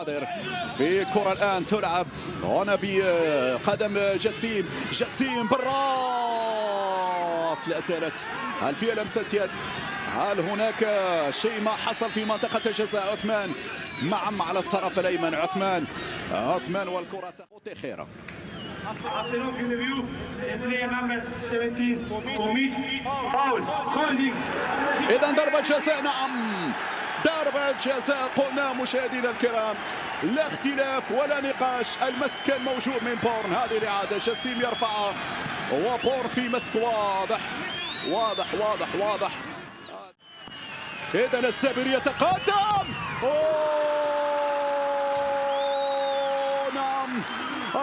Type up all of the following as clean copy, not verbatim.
نادر في كرة الآن تلعب هنا بقدم جسيم بالراس. لا زالت هل في لمسة يد؟ هل هناك شيء ما حصل في منطقة الجزاء؟ عثمان معم على الطرف الأيمن. عثمان والكرة تخطي خيرة. إذا ضربة جزاء. نعم ضربة جزاء قلنا مشاهدينا الكرام، لا اختلاف ولا نقاش، المسكن موجود من بورن. هذه الإعادة جسيم يرفعها وبورن في مسك واضح. إذا السابر يتقدم. نعم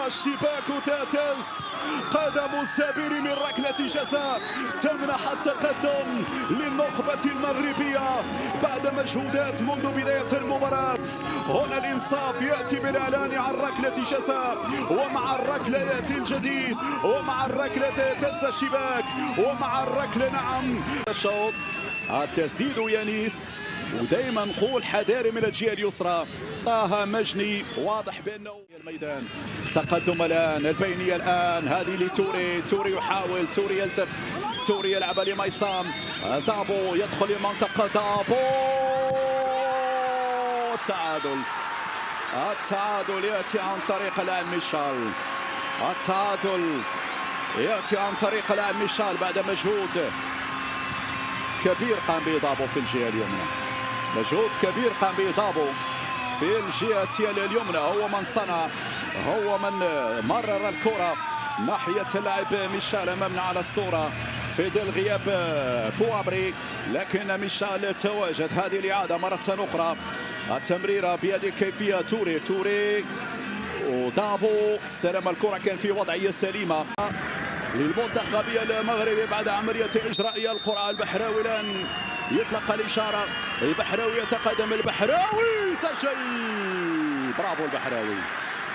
الشباك تهتز، قدم السابر من ركلة جزاء تمنح التقدم للنخبة المغربية بعد مجهودات منذ بداية المباراة. هنا الإنصاف يأتي بالإعلان عن ركلة جزاء، ومع الركلة يأتي الجديد، ومع الركلة تهتز الشباك، ومع الركلة نعم الشوط. التسديد يانيس، ودائما نقول حذاري من الجهه اليسرى. طه مجني واضح بانه الميدان. تقدم الان البينيه الان، هذه لتوري يحاول، توري يلتف، توري يلعب لميسام. دابو يدخل المنطقه، دابو التعادل ياتي عن طريق اللاعب ميشال. التعادل ياتي عن طريق اللاعب ميشال بعد مجهود كبير قام به دابو في الجهة اليمنى. مجهود كبير قام به دابو في الجهة اليمنى، هو من صنع، هو من مرر الكرة ناحية اللاعب ميشال أمامنا على الصورة في ظل غياب بوابري، لكن ميشال تواجد. هذه الإعادة مرة أخرى، التمريرة بهذه الكيفية. توري ودابو استلم الكرة، كان في وضعية سليمة للمنتخب المغربي بعد عملية إجرائية. القرعة البحراوي الآن يطلق الإشارة، البحراوي يتقدم، البحراوي سجل. برافو البحراوي،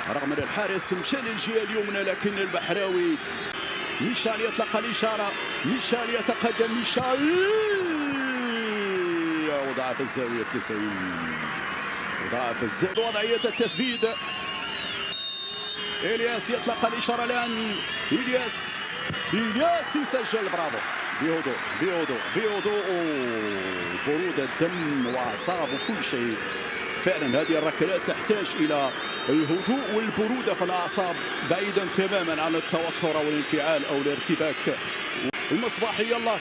رغم أن الحارس مشى للجهة اليمنى لكن البحراوي. ميشال يطلق الإشارة، ميشال يتقدم، ميشال وضع في الزاوية 90، وضع في الزاوية. وضعية التسديد، إلياس يطلق الإشارة الآن، إلياس يسجل. برافو، بهدوء برودة الدم وأعصاب وكل شيء. فعلا هذه الركلات تحتاج إلى الهدوء والبرودة في الأعصاب، بعيدا تماما عن التوتر أو الانفعال أو الارتباك. المصباحي يلا،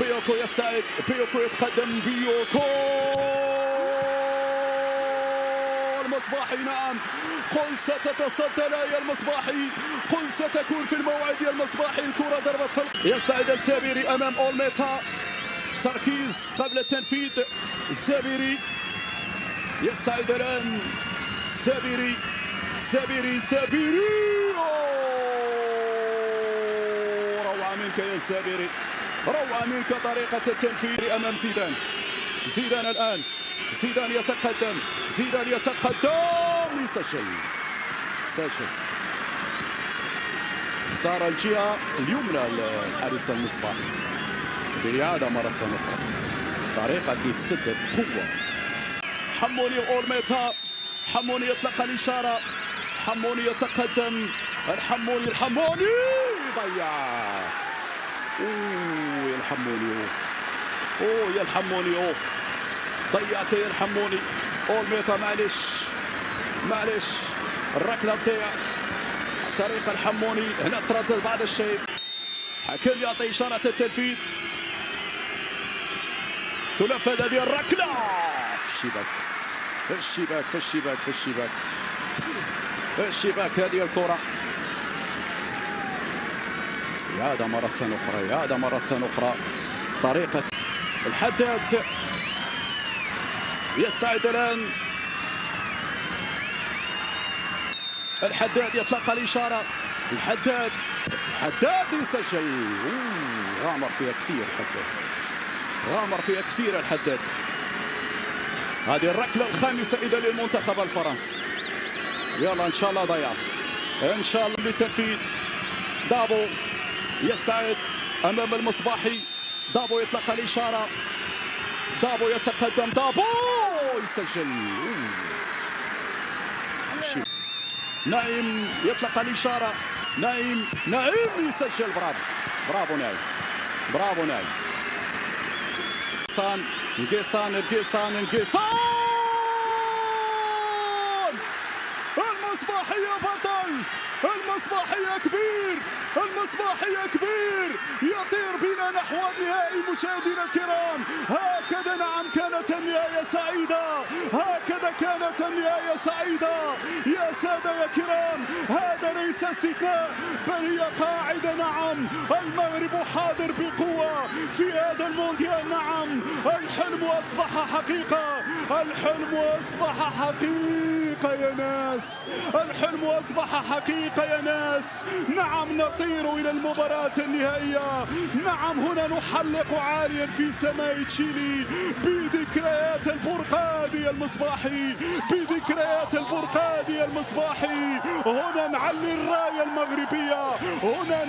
بيوكو يستعد، بيوكو يتقدم، بيوكو المصباحي. نعم قل ستتصدى لا يا المصباحي، قل ستكون في الموعد يا المصباحي. الكرة ضربت فرق، يستعد الزابيري أمام أولميتا، تركيز قبل التنفيذ. الزابيري يستعد الآن، زابيري روعة منك يا الزابيري، روعة منك طريقة التنفيذ أمام زيدان الآن، زيدان يتقدم، يسجل. اختار الجهة اليمنى الحارس المصباحي بالإعادة مرة أخرى، طريقة كيف سدد قوة. حموني وأولميتا، حموني يطلق الإشارة، حموني يتقدم، الحموني ضيع. يا الحموني، ضيعت يا الحموني. أولميتا معلش الركلة تضيع طريق الحموني. هنا تردد بعض الشيء، حكم يعطي إشارة التنفيذ. تنفذ هذه الركلة في الشباك هذه الكرة. إعادة مرة أخرى، طريقة الحداد يسعد الآن، الحداد يطلق الإشارة، الحداد يسجل. غامر فيها كثير الحداد. هذه الركلة الخامسة إذا للمنتخب الفرنسي. يلا إن شاء الله ضيع، إن شاء الله للتنفيذ. دابو يسعد أمام المصباحي، دابو يطلق الإشارة، دابو يتقدم، دابو يسجل. نايم يطلق الإشارة. نايم يسجل. برافو نايم، برافو نايم. نقيصان المصباحية بطل، المصباحية كبير، يطير بنا نحو النهائي. مشاهدينا الكرام، هكذا نعم كانت النهاية سعيدة، يا سادة يا كرام. هذا ليس استثناء بل هي قاعدة. نعم المغرب حاضر بقوة في هذا المونديال. نعم الحلم أصبح حقيقة يا ناس، الحلم أصبح حقيقة يا ناس. نعم نطير إلى المباراة النهائية. نعم هنا نحلق عاليا في سماء تشيلي بذكريات البرقادي المصباحي. هنا نعلي الراية المغربية، هنا